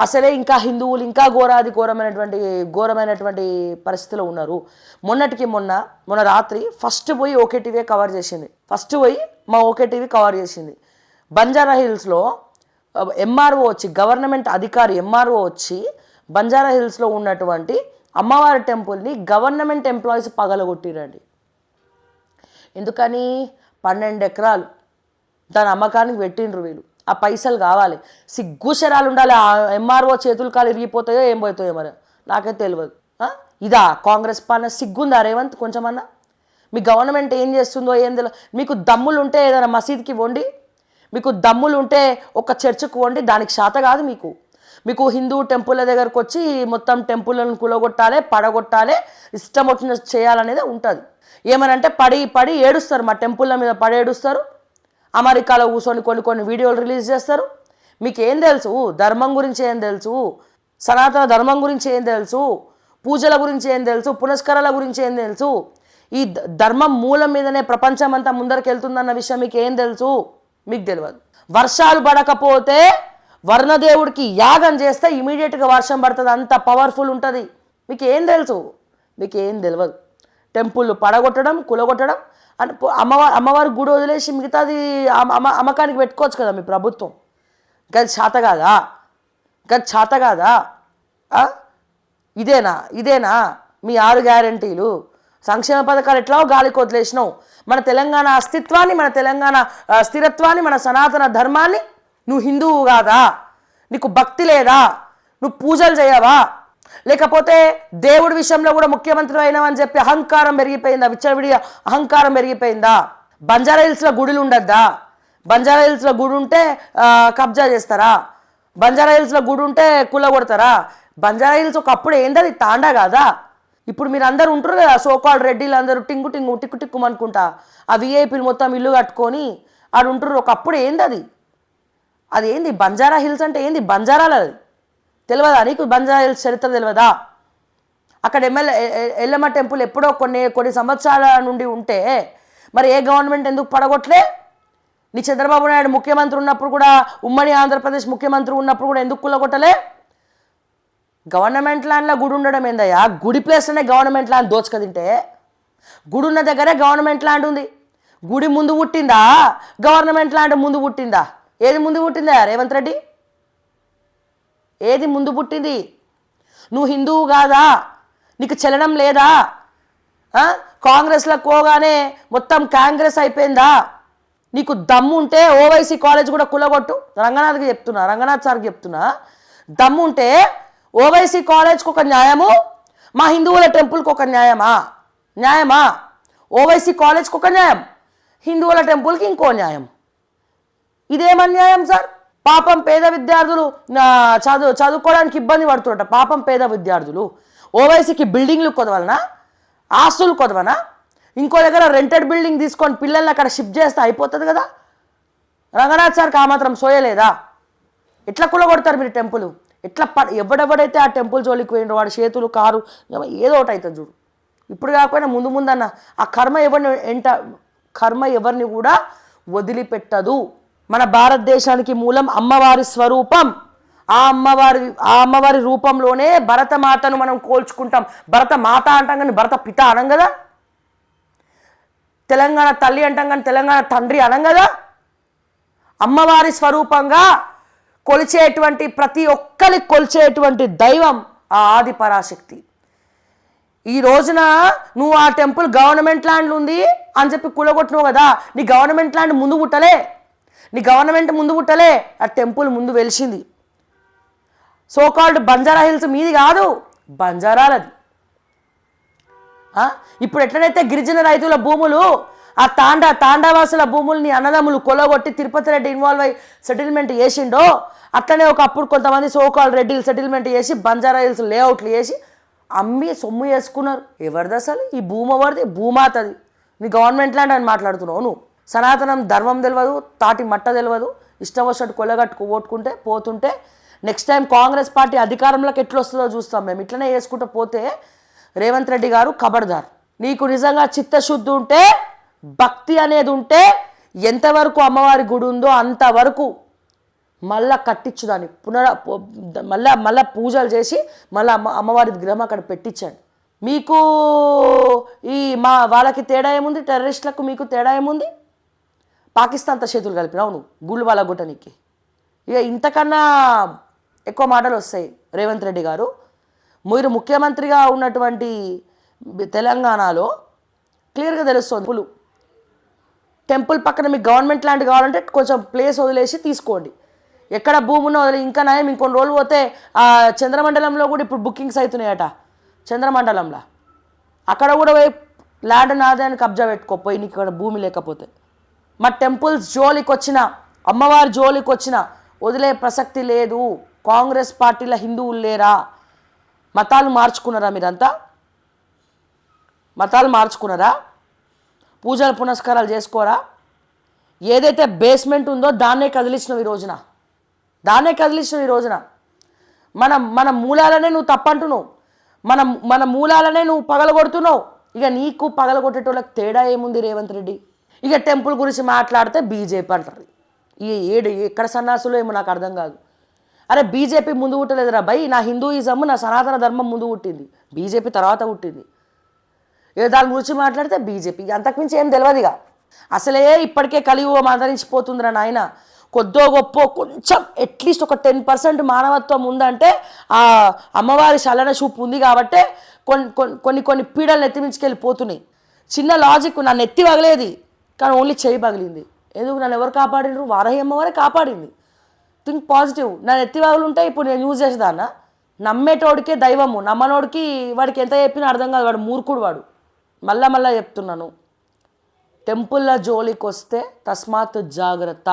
అసలే ఇంకా హిందువులు ఇంకా ఘోరమైనటువంటి పరిస్థితిలో ఉన్నారు. మొన్న రాత్రి ఫస్ట్ పోయి ఓకే టీవీ కవర్ చేసింది. మా ఓకే టీవీ కవర్ చేసింది. బంజారా హిల్స్లో ఎంఆర్ఓ వచ్చి, గవర్నమెంట్ అధికారి ఎంఆర్ఓ వచ్చి బంజారా హిల్స్లో ఉన్నటువంటి అమ్మవారి టెంపుల్ని గవర్నమెంట్ ఎంప్లాయీస్ పగలగొట్టిరండి. ఎందుకని? 12 ఎకరాలు దాని అమ్మకానికి పెట్టిండ్రు వీళ్ళు. ఆ పైసలు కావాలి, సిగ్గుశరాలు ఉండాలి. ఆ ఎంఆర్ఓ చేతులు కాలు ఇరిగిపోతాయో ఏం పోతాయో మరి నాకైతే తెలియదు. ఇదా కాంగ్రెస్ పాలన? సిగ్గుందా రేవంత్ కొంచెమన్నా? మీ గవర్నమెంట్ ఏం చేస్తుందో ఏం తెలియదు. మీకు దమ్ములు ఉంటే ఏదైనా మసీద్కి వండి, మీకు దమ్ములు ఉంటే ఒక చర్చకు వండి, దానికి శాత కాదు మీకు హిందూ టెంపుల్ల దగ్గరకు వచ్చి మొత్తం టెంపుల్లను కూలగొట్టాలి, పడగొట్టాలి, ఇష్టం వచ్చిన చేయాలనేది ఉంటుంది. ఏమనంటే పడి ఏడుస్తారు, మా టెంపుల్ల మీద పడి ఏడుస్తారు. అమెరికాలో కూర్చొని కొన్ని వీడియోలు రిలీజ్ చేస్తారు. మీకు ఏం తెలుసు? ధర్మం గురించి ఏం తెలుసు? సనాతన ధర్మం గురించి ఏం తెలుసు? పూజల గురించి ఏం తెలుసు? పునస్కారాల గురించి ఏం తెలుసు? ఈ ధర్మం మూలం మీదనే ప్రపంచం అంతా ముందరికి వెళ్తుందన్న విషయం మీకు ఏం తెలుసు? మీకు తెలియదు. వర్షాలు పడకపోతే వర్ణదేవుడికి యాగం చేస్తే ఇమీడియట్గా వర్షం పడుతుంది, అంత పవర్ఫుల్ ఉంటుంది. మీకు ఏం తెలుసు? మీకు ఏం తెలియదు. టెంపుల్ పడగొట్టడం, కులగొట్టడం అంటే అమ్మవారి గుడి వదిలేసి మిగతాది అమ్మకానికి పెట్టుకోవచ్చు కదా మీ ప్రభుత్వం. గది చేత కాదా? ఇదేనా మీ 6 గ్యారంటీలు? సంక్షేమ పథకాలు ఎట్లాగో గాలికి వదిలేసినావు. మన తెలంగాణ అస్తిత్వాన్ని, మన తెలంగాణ స్థిరత్వాన్ని, మన సనాతన ధర్మాన్ని, నువ్వు హిందువు కాదా? నీకు భక్తి లేదా? నువ్వు పూజలు చేయవా? లేకపోతే దేవుడి విషయంలో కూడా ముఖ్యమంత్రి అయినావని చెప్పి అహంకారం పెరిగిపోయిందా? విచ్చలవిడిగా అహంకారం పెరిగిపోయిందా? బంజారా హిల్స్లో గుడులు ఉండద్దా? బంజారా హిల్స్లో గుడి ఉంటే కబ్జా చేస్తారా? బంజారా హిల్స్లో గుడి ఉంటే కూలగొడతారా? బంజారా హిల్స్ ఒకప్పుడు ఏంటది? తాండా కాదా? ఇప్పుడు మీరు అందరూ ఉంటారు కదా, సోకాల్డ్ రెడ్డిలు అందరూ టిక్కు అనుకుంటా ఆ విఐపీలు మొత్తం ఇల్లు కట్టుకొని ఆడు ఉంటారు. ఒకప్పుడు ఏంది అది ఏంది? బంజారా హిల్స్ అంటే ఏంది? బంజారాలు అది తెలియదా నీకు? బంజారా హిల్స్ చరిత్ర తెలియదా? అక్కడ ఎల్లమ్మ టెంపుల్ ఎప్పుడో కొన్ని సంవత్సరాల నుండి ఉంటే మరి ఏ గవర్నమెంట్ ఎందుకు పడగొట్టలే? నీ చంద్రబాబు నాయుడు ముఖ్యమంత్రి ఉన్నప్పుడు కూడా, ఉమ్మడి ఆంధ్రప్రదేశ్ ముఖ్యమంత్రి ఉన్నప్పుడు కూడా ఎందుకు కూలగొట్టలే? గవర్నమెంట్ ల్యాండ్లో గుడి ఉండడం ఏందయ్యా? గుడి ప్లేస్లోనే గవర్నమెంట్ ల్యాండ్ దోచుక తింటే, గుడి ఉన్న దగ్గరే గవర్నమెంట్ ల్యాండ్ ఉంది. గుడి ముందు పుట్టిందా? గవర్నమెంట్ ల్యాండ్ ముందు పుట్టిందా? ఏది ముందు పుట్టిందా రేవంత్ రెడ్డి? ఏది ముందు పుట్టింది? నువ్వు హిందువు కాదా? నీకు చలనం లేదా? కాంగ్రెస్లో పోగానే మొత్తం కాంగ్రెస్ అయిపోయిందా? నీకు దమ్ము ఉంటే ఓవైసీ కాలేజ్ కూడా కూలగొట్టు. రంగనాథ్ సార్కి చెప్తున్నా, దమ్ము ఉంటే ఓవైసీ కాలేజ్కి ఒక న్యాయము, మా హిందువుల టెంపుల్కి ఒక న్యాయమా? ఓవైసీ కాలేజ్కి ఒక న్యాయం, హిందువుల టెంపుల్కి ఇంకో న్యాయం. ఇదేమన్యాయం సార్? పాపం పేద విద్యార్థులు చదువుకోవడానికి ఇబ్బంది పడుతుంట. పాపం పేద విద్యార్థులు ఓవైసీకి బిల్డింగ్లు కొదవలనా? ఆస్తులు కొదవనా? ఇంకో దగ్గర రెంటెడ్ బిల్డింగ్ తీసుకొని పిల్లల్ని అక్కడ షిఫ్ట్ చేస్తే అయిపోతుంది కదా. రంగనాథ్ సార్కి ఆ మాత్రం సోయలేదా? ఎట్లా కూలగొడతారు మీరు టెంపుల్? ఎట్లా ఎవడెవడైతే ఆ టెంపుల్ జోలికి పోయిండ్రో వాడి చేతులు కారు ఏదో ఒకటి అవుతుంది చూడు. ఇప్పుడు కాకపోయినా ముందన్న ఆ కర్మ ఎవరిని కూడా వదిలిపెట్టదు. మన భారతదేశానికి మూలం అమ్మవారి స్వరూపం. ఆ అమ్మవారి రూపంలోనే భరతమాతను మనం కోల్చుకుంటాం. భరత మాత అంటాం కానీ భరత పిత అనం కదా. తెలంగాణ తల్లి అంటాం కానీ తెలంగాణ తండ్రి అనం కదా. అమ్మవారి స్వరూపంగా కొలిచేటువంటి ప్రతి ఒక్కరి కొలిచేటువంటి దైవం ఆ ఆది పరాశక్తి. ఈ రోజున నువ్వు ఆ టెంపుల్ గవర్నమెంట్ ల్యాండ్ ఉంది అని చెప్పి కూలగొట్టినావు కదా. నీ గవర్నమెంట్ ల్యాండ్ ముందు పుట్టలే, ఆ టెంపుల్ ముందు వెలిసింది. సోకాల్డ్ బంజారా హిల్స్ మీది కాదు, బంజారాలది. ఇప్పుడు ఎట్లనైతే గిరిజన రైతుల భూములు, ఆ తాండావాసుల భూముల్ని అన్నదమ్ములు కొలగొట్టి తిరుపతి రెడ్డి ఇన్వాల్వ్ అయ్యి సెటిల్మెంట్ చేసిండో, అట్లనే ఒకప్పుడు కొంతమంది సోకాల్డ్ రెడ్డిలు సెటిల్మెంట్ చేసి బంజారా హిల్స్ లేఅవుట్లు చేసి అమ్మి సొమ్ము చేసుకున్నారు. ఎవరిది అసలు ఈ భూమి? ఎవరిది? భూమాతది. నీ గవర్నమెంట్ ల్యాండ్ అని మాట్లాడుతున్నావు నువ్వు. సనాతనం ధర్మం తెలియదు, తాటి మట్ట తెలియదు. ఇష్టం వచ్చినట్టు కొల్లగట్టుకు ఓట్టుకుంటే పోతుంటే నెక్స్ట్ టైం కాంగ్రెస్ పార్టీ అధికారంలోకి ఎట్లా వస్తుందో చూస్తాం మేము. ఇట్లనే చేసుకుంటూ పోతే రేవంత్ రెడ్డి గారు ఖబర్దార్. నీకు నిజంగా చిత్తశుద్ధి ఉంటే, భక్తి అనేది ఉంటే, ఎంతవరకు అమ్మవారి గుడి ఉందో అంతవరకు మళ్ళా కట్టించు దాన్ని మళ్ళా పూజలు చేసి మళ్ళీ అమ్మవారి విగ్రహం అక్కడ పెట్టించండి. మీకు ఈ వాళ్ళకి తేడా ఏముంది? టెర్రరిస్టులకు మీకు తేడా ఏముంది? పాకిస్తాన్తో చేతులు కలిపినావు నువ్వు గుళ్ళు వాళ్ళ గుట్టనికి. ఇక ఇంతకన్నా ఎక్కువ మాటలు వస్తాయి. రేవంత్ రెడ్డి గారు, మీరు ముఖ్యమంత్రిగా ఉన్నటువంటి తెలంగాణలో క్లియర్గా తెలుస్తుంది. టెంపుల్ పక్కన మీకు గవర్నమెంట్ ల్యాండ్ కావాలంటే కొంచెం ప్లేస్ వదిలేసి తీసుకోండి. ఎక్కడ భూమి ఉన్న వదిలి ఇంకా నయం ఇంకొన్ని రోజులు పోతే చంద్రమండలంలో కూడా ఇప్పుడు బుకింగ్స్ అవుతున్నాయట. చంద్రమండలంలో అక్కడ కూడా ల్యాండ్ నాదే అని కబ్జా పెట్టుకోపోయి నీకు ఇక్కడ భూమి లేకపోతే. మా టెంపుల్స్ జోలికి వచ్చిన, అమ్మవారి జోలికి వచ్చిన వదిలే ప్రసక్తి లేదు. కాంగ్రెస్ పార్టీల హిందువులు లేరా? మతాలు మార్చుకున్నారా? మీరంతా మతాలు మార్చుకున్నారా? పూజలు పునస్కారాలు చేసుకోరా? ఏదైతే బేస్మెంట్ ఉందో దాన్నే కదిలించినావు ఈ రోజున. మన మూలాలనే నువ్వు తప్పంటున్నావు. మన మూలాలనే నువ్వు పగలగొడుతున్నావు. ఇక నీకు పగలగొట్టేటోళ్ళకి తేడా ఏముంది రేవంత్ రెడ్డి? ఇక టెంపుల్ గురించి మాట్లాడితే బీజేపీ అంటారు. ఎక్కడ సన్నాసులో ఏమో నాకు అర్థం కాదు. అరే బీజేపీ ముందు పుట్టలేదురా భయ్. నా హిందూయిజం, నా సనాతన ధర్మం ముందు పుట్టింది, బీజేపీ తర్వాత పుట్టింది. ఏ దాని గురించి మాట్లాడితే బీజేపీ, అంతకుమించి ఏం తెలియదుగా. అసలే ఇప్పటికే కలియుగం ఆదరించిపోతుందిరా నాయన. కొద్దో గొప్ప కొంచెం అట్లీస్ట్ ఒక 10% మానవత్వం ఉందంటే ఆ అమ్మవారి చలన చూపు ఉంది కాబట్టే కొన్ని పీడలు ఎత్తిమించుకెళ్ళిపోతున్నాయి. చిన్న లాజిక్, నన్ను ఎత్తి పగలేది కానీ ఓన్లీ చేయి పగిలింది. ఎందుకు? నన్ను ఎవరు కాపాడినరు? వారాహి అమ్మవారే కాపాడింది. Think positive. నన్ను ఎత్తి పగలుంటే ఇప్పుడు నేను యూజ్ చేసేదాన్నా? నమ్మేటోడికే దైవము, నమ్మనోడికి వాడికి ఎంత చెప్పినా అర్థం కాదు. వాడు మూర్ఖుడు వాడు. మళ్ళా చెప్తున్నాను, టెంపుల్ల జోలికి వస్తే తస్మాత్ జాగ్రత్త.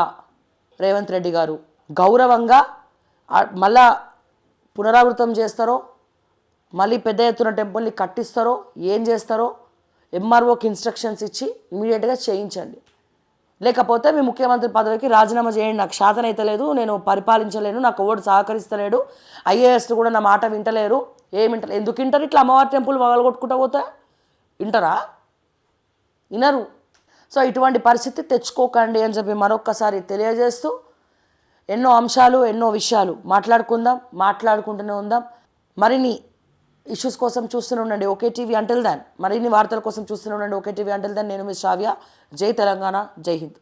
రేవంత్ రెడ్డి గారు గౌరవంగా మళ్ళా పునరావృతం చేస్తారో, మళ్ళీ పెద్ద ఎత్తున టెంపుల్ని కట్టిస్తారో, ఏం చేస్తారో ఎంఆర్ఓకి ఇన్స్ట్రక్షన్స్ ఇచ్చి ఇమీడియట్గా చేయించండి. లేకపోతే మీ ముఖ్యమంత్రి పదవికి రాజీనామా చేయండి. నాకు శాతం అయితే లేదు, నేను పరిపాలించలేను, నాకు ఓటు సహకరిస్తలేడు, ఐఏఎస్ కూడా నా మాట వింటలేరు. ఎందుకు వింటారు? ఇట్లా అమ్మవారి టెంపుల్ వగలగొట్టుకుంటూ పోతే వింటారా? వినరు. సో ఇటువంటి పరిస్థితి తెచ్చుకోకండి అని చెప్పి మరొక్కసారి తెలియజేస్తూ, ఎన్నో అంశాలు, ఎన్నో విషయాలు మాట్లాడుకుంటూనే ఉందాం. మరిన్ని ఇష్యూస్ కోసం చూస్తూనే ఉండండి ఓకే టీవీ. అంటిల్ దెన్, మరిన్ని వార్తల కోసం చూస్తూనే ఉండండి ఓకే టీవీ. అంటిల్ దెన్, నేను మీ శ్రావ్య. జై తెలంగాణ, జై హింద్.